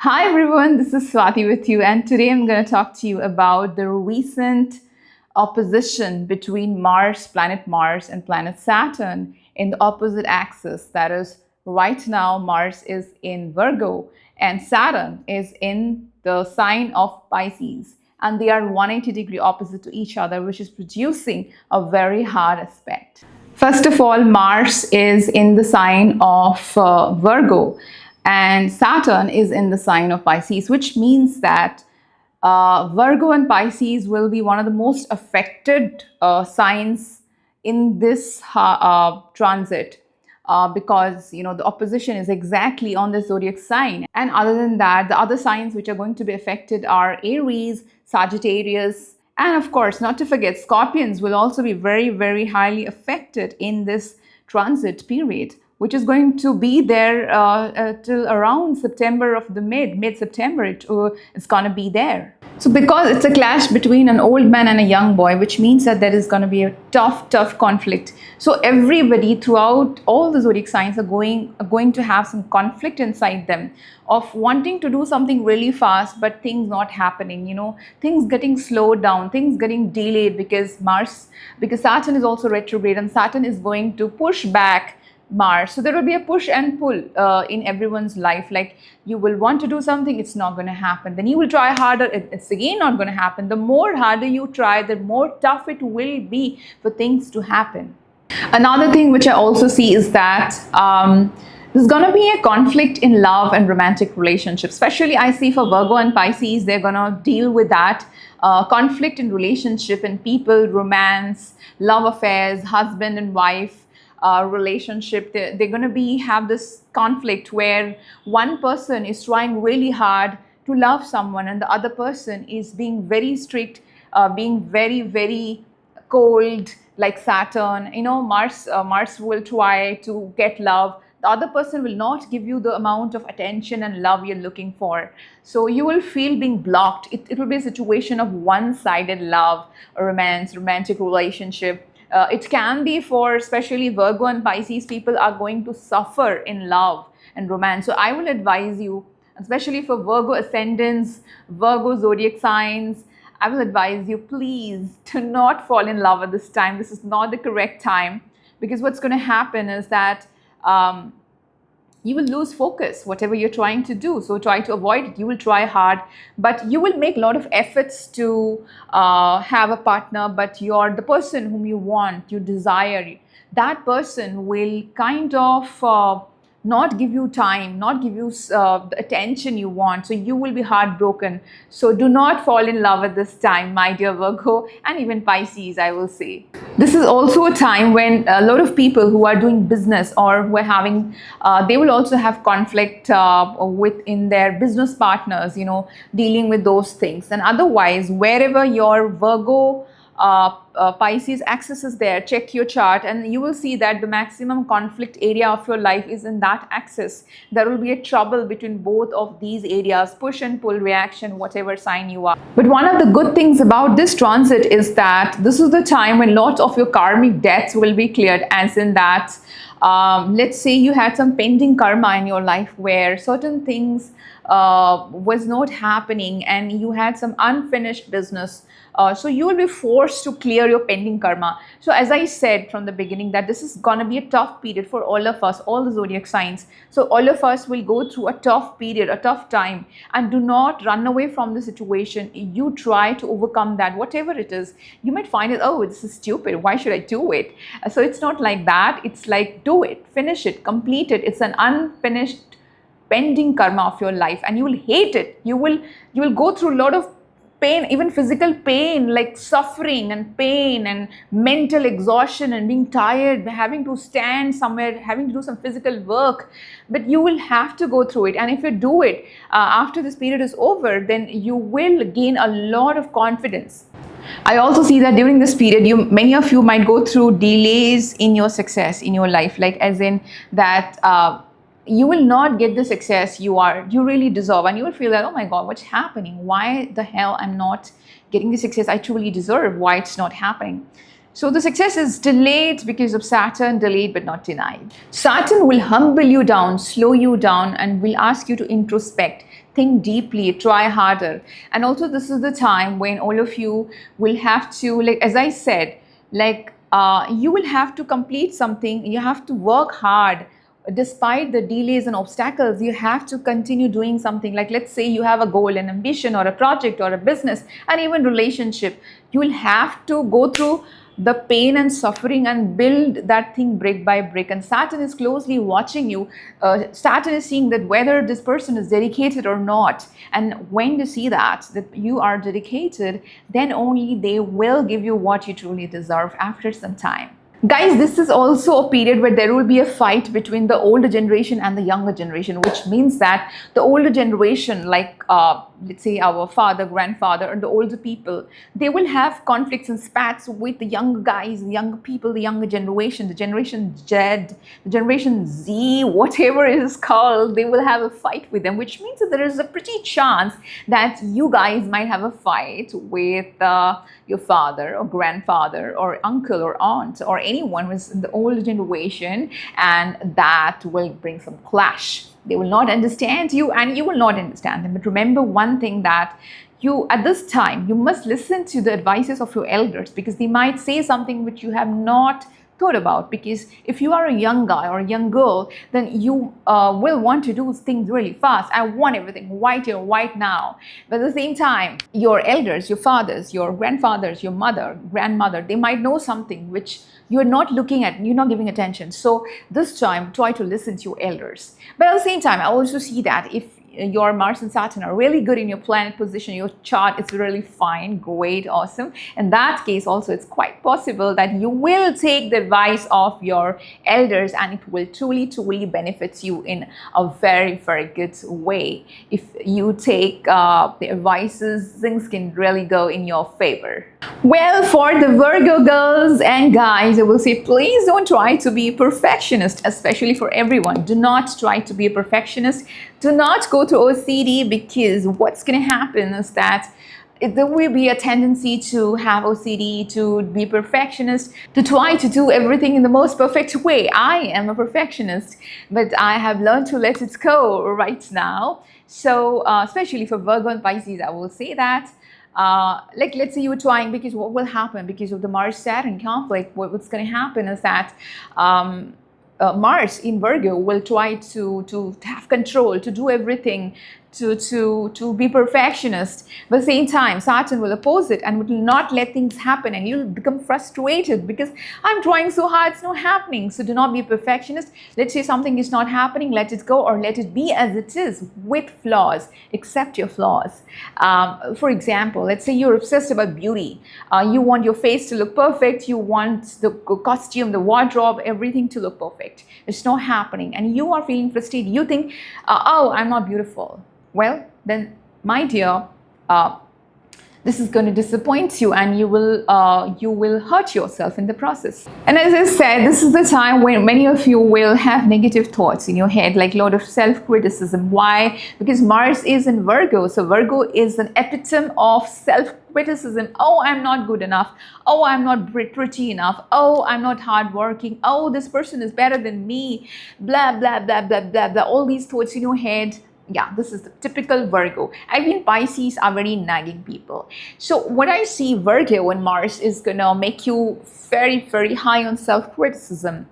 Hi everyone, this is Swati with you, and today I'm going to talk to you about the recent opposition between planet Mars, and planet Saturn in the opposite axis. That is, right now, Mars is in Virgo and Saturn is in the sign of Pisces, and they are 180-degree opposite to each other, which is producing a very hard aspect. First of all, Mars is in the sign of Virgo and Saturn is in the sign of Pisces, which means that Virgo and Pisces will be one of the most affected signs in this transit. Because the opposition is exactly on the zodiac sign. And other than that, the other signs which are going to be affected are Aries, Sagittarius, and of course, not to forget, Scorpions will also be very, very highly affected in this transit period, which is going to be there till around September of the mid-September. It's going to be there. So because it's a clash between an old man and a young boy, which means that there is going to be a tough conflict. So everybody throughout all the zodiac signs are going to have some conflict inside them of wanting to do something really fast, but things not happening, things getting slowed down, things getting delayed because Saturn is also retrograde and Saturn is going to push back Mars. So there will be a push and pull in everyone's life. Like you will want to do something, it's not going to happen. Then you will try harder, it's again not going to happen. The more harder you try, the more tough it will be for things to happen. Another thing which I also see is that there's going to be a conflict in love and romantic relationships. Especially I see for Virgo and Pisces, they're going to deal with that conflict in relationship and people, romance, love affairs, husband and wife relationship. They're going to have this conflict where one person is trying really hard to love someone and the other person is being very strict, being very, very cold, like Saturn. Mars will try to get love. The other person will not give you the amount of attention and love you're looking for. So you will feel being blocked. It will be a situation of one-sided love, romance, romantic relationship. It can be for especially Virgo and Pisces, people are going to suffer in love and romance. So I will advise you, especially for Virgo ascendants, Virgo zodiac signs, I will advise you, please do not fall in love at this time. This is not the correct time, because what's going to happen is that you will lose focus, whatever you're trying to do. So try to avoid it. You will try hard, but you will make a lot of efforts to have a partner, but the person whom you want, you desire, that person will kind of not give you time, not give you the attention you want. So you will be heartbroken. So do not fall in love at this time, my dear Virgo, and even Pisces, I will say. This is also a time when a lot of people who are doing business or who are having, they will also have conflict within their business partners, dealing with those things. And otherwise, wherever your Virgo Pisces axis is there, check your chart and you will see that the maximum conflict area of your life is in that axis. There will be a trouble between both of these areas, push and pull reaction, whatever sign you are. But one of the good things about this transit is that this is the time when lots of your karmic debts will be cleared, as in that let's say you had some pending karma in your life where certain things was not happening and you had some unfinished business. So you will be forced to clear your pending karma. So as I said from the beginning, that this is going to be a tough period for all of us, all the zodiac signs. So all of us will go through a tough period, a tough time, and do not run away from the situation. You try to overcome that, whatever it is. You might find it, oh, this is stupid, why should I do it? So it's not like that. It's like, do it, finish it, complete it. It's an unfinished pending karma of your life and you will hate it. You will go through a lot of pain, even physical pain, like suffering and pain and mental exhaustion and being tired, having to stand somewhere, having to do some physical work. But you will have to go through it. And if you do it after this period is over, then you will gain a lot of confidence. I also see that during this period, many of you might go through delays in your success in your life, like as in that you will not get the success you really deserve, and you will feel that, oh my God, what's happening? Why the hell I'm not getting the success I truly deserve? Why it's not happening? So the success is delayed because of Saturn, delayed but not denied. Saturn will humble you down, slow you down, and will ask you to introspect. think deeply, try harder. And also this is the time when all of you will have to, like as I said, like you will have to complete something, you have to work hard despite the delays and obstacles. You have to continue doing something. Like let's say you have a goal, an ambition, or a project, or a business, and even relationship. You will have to go through the pain and suffering and build that thing brick by brick. And Saturn is closely watching you. Saturn is seeing that whether this person is dedicated or not. And when you see that you are dedicated, then only they will give you what you truly deserve after some time. Guys, this is also a period where there will be a fight between the older generation and the younger generation, which means that the older generation, like let's say our father, grandfather, or the older people, they will have conflicts and spats with the younger guys, the younger people, the younger generation, the generation Z, the generation Z, whatever it is called. They will have a fight with them, which means that there is a pretty chance that you guys might have a fight with your father or grandfather or uncle or aunt or anyone who's in the older generation, and that will bring some clash. They will not understand you and you will not understand them. But remember one thing, that you at this time you must listen to the advices of your elders, because they might say something which you have not thought about. Because if you are a young guy or a young girl, then you will want to do things really fast. I want everything right here, right now. But at the same time, your elders, your fathers, your grandfathers, your mother, grandmother, they might know something which you're not looking at, you're not giving attention. So this time, try to listen to your elders. But at the same time, I also see that if your Mars and Saturn are really good in your planet position, your chart is really fine, great, awesome. In that case also, it's quite possible that you will take the advice of your elders, and it will truly, truly benefit you in a very, very good way. If you take the advices, things can really go in your favor. Well, for the Virgo girls and guys, I will say, please don't try to be a perfectionist, especially for everyone. Do not try to be a perfectionist. Do not go to OCD, because what's going to happen is that there will be a tendency to have OCD, to be perfectionist, to try to do everything in the most perfect way. I am a perfectionist, but I have learned to let it go right now. So especially for Virgo and Pisces, I will say that like let's say you were trying, because what will happen because of the Mars-Saturn conflict, what's going to happen is that Mars in Virgo will try to have control, to do everything, to be perfectionist. But at the same time, Saturn will oppose it and will not let things happen, and you'll become frustrated because I'm trying so hard, it's not happening. So do not be a perfectionist. Let's say something is not happening, let it go, or let it be as it is with flaws. Accept your flaws. For example, let's say you're obsessed about beauty. You want your face to look perfect. You want the costume, the wardrobe, everything to look perfect. It's not happening, and you are feeling frustrated. You think, oh, I'm not beautiful. Well, then, my dear, this is going to disappoint you, and you will hurt yourself in the process. And as I said, this is the time when many of you will have negative thoughts in your head, like a lot of self-criticism. Why? Because Mars is in Virgo. So Virgo is an epitome of self-criticism. Oh, I'm not good enough. Oh, I'm not pretty enough. Oh, I'm not hardworking. Oh, this person is better than me. Blah, blah, blah, blah, blah, blah. All these thoughts in your head. Yeah, this is the typical Virgo. I mean, Pisces are very nagging people. So what I see, Virgo and Mars is gonna make you very, very high on self-criticism.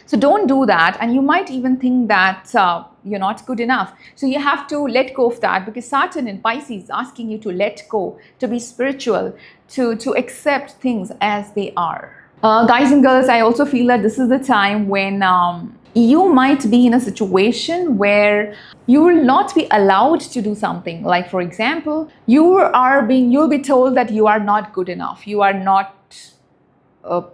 So don't do that. And you might even think that you're not good enough. So you have to let go of that, because Saturn in Pisces is asking you to let go, to be spiritual, to accept things as they are. Guys and girls, I also feel that this is the time when you might be in a situation where you will not be allowed to do something. Like, for example, you'll be told that you are not good enough, you are not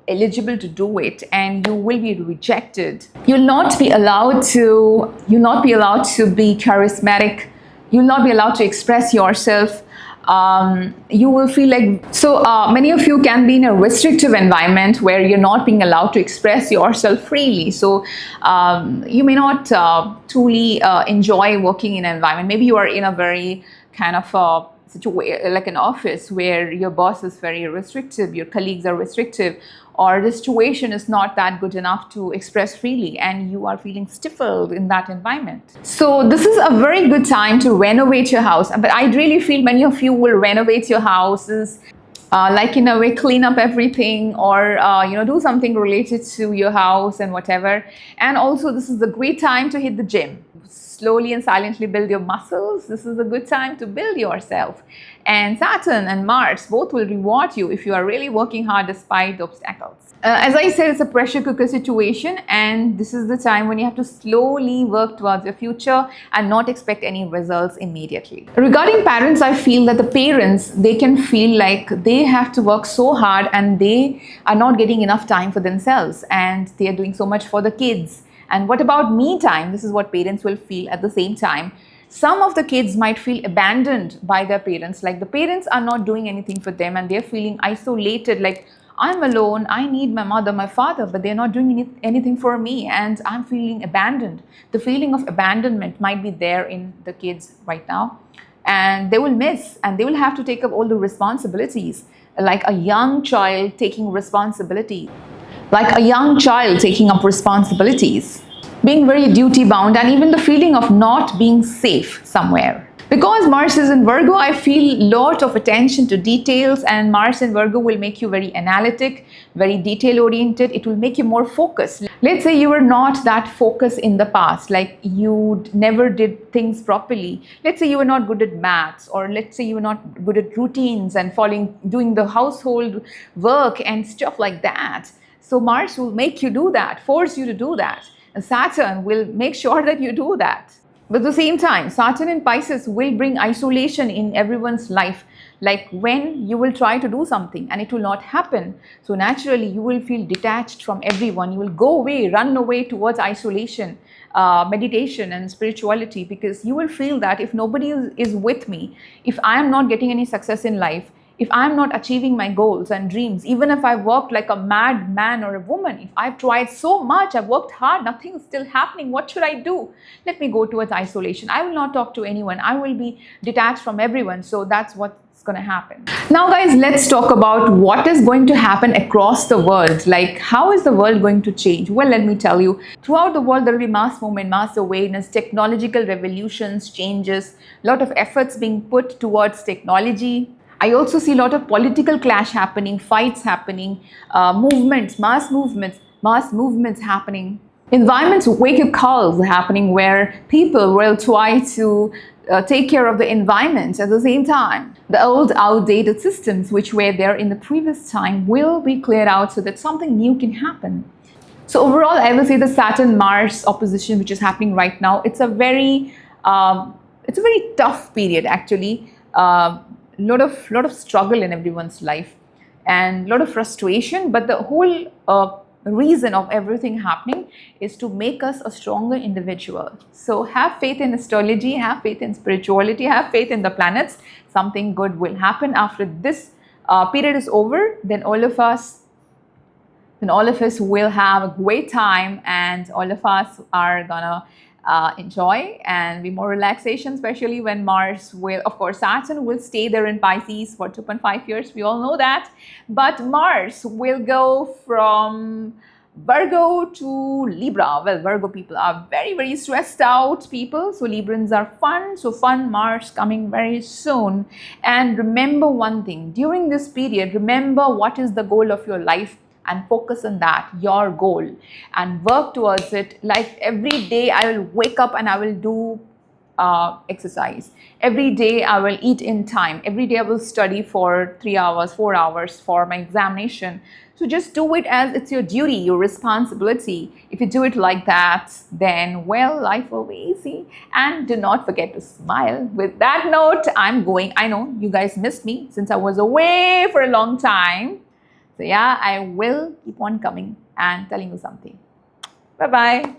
eligible to do it, and you will be rejected. You'll not be allowed to be charismatic. You'll not be allowed to express yourself. You will feel like, so many of you can be in a restrictive environment where you're not being allowed to express yourself freely. So you may not truly enjoy working in an environment. Maybe you are in a very kind of like an office where your boss is very restrictive, your colleagues are restrictive, or the situation is not that good enough to express freely and you are feeling stifled in that environment. So this is a very good time to renovate your house. But I really feel many of you will renovate your houses, like in a way clean up everything, or do something related to your house and whatever. And also this is a great time to hit the gym. Slowly and silently build your muscles. This is a good time to build yourself. And Saturn and Mars both will reward you if you are really working hard despite the obstacles. As I said, it's a pressure cooker situation, and this is the time when you have to slowly work towards your future and not expect any results immediately. Regarding parents, I feel that the parents, they can feel like they have to work so hard and they are not getting enough time for themselves, and they are doing so much for the kids. And what about me time? This is what parents will feel at the same time. Some of the kids might feel abandoned by their parents, like the parents are not doing anything for them and they're feeling isolated, like I'm alone, I need my mother, my father, but they're not doing anything for me and I'm feeling abandoned. The feeling of abandonment might be there in the kids right now, and they will miss and they will have to take up all the responsibilities, like a young child taking responsibility. Like a young child taking up responsibilities, being very duty bound, and even the feeling of not being safe somewhere. Because Mars is in Virgo, I feel a lot of attention to details, and Mars in Virgo will make you very analytic, very detail oriented. It will make you more focused. Let's say you were not that focused in the past, like you never did things properly. Let's say you were not good at maths, or let's say you were not good at routines and doing the household work and stuff like that. So Mars will make you do that, force you to do that. And Saturn will make sure that you do that. But at the same time, Saturn in Pisces will bring isolation in everyone's life. Like when you will try to do something and it will not happen. So naturally, you will feel detached from everyone. You will go away, run away towards isolation, meditation and spirituality, because you will feel that if nobody is with me, if I am not getting any success in life, if I'm not achieving my goals and dreams, even if I worked like a mad man or a woman, if I've tried so much, I've worked hard, nothing is still happening, what should I do? Let me go towards isolation. I will not talk to anyone. I will be detached from everyone. So that's what's going to happen. Now guys, let's talk about what is going to happen across the world. Like, how is the world going to change? Well, let me tell you, throughout the world, there will be mass movement, mass awareness, technological revolutions, changes, a lot of efforts being put towards technology. I also see a lot of political clash happening, fights happening, movements, mass movements happening. Environment wake-up calls happening where people will try to take care of the environment at the same time. The old outdated systems which were there in the previous time will be cleared out so that something new can happen. So overall, I will say the Saturn-Mars opposition which is happening right now, it's a very tough period actually. Lot of struggle in everyone's life and a lot of frustration, but the whole reason of everything happening is to make us a stronger individual. So have faith in astrology, have faith in spirituality, have faith in the planets. Something good will happen after this period is over. Then all of us will have a great time, and all of us are gonna enjoy and be more relaxation, especially when Mars will, of course, Saturn will stay there in Pisces for 2.5 years. We all know that. But Mars will go from Virgo to Libra. Well, Virgo people are very, very stressed out people. So Librans are fun. So fun Mars coming very soon. And remember one thing, during this period, remember what is the goal of your life, and focus on that, your goal, and work towards it. Like every day I will wake up and I will do exercise. Every day I will eat in time. Every day I will study for 3 hours, 4 hours for my examination. So just do it as it's your duty, your responsibility. If you do it like that, then well, life will be easy. And do not forget to smile. With that note, I'm going. I know you guys missed me since I was away for a long time. So yeah, I will keep on coming and telling you something. Bye-bye.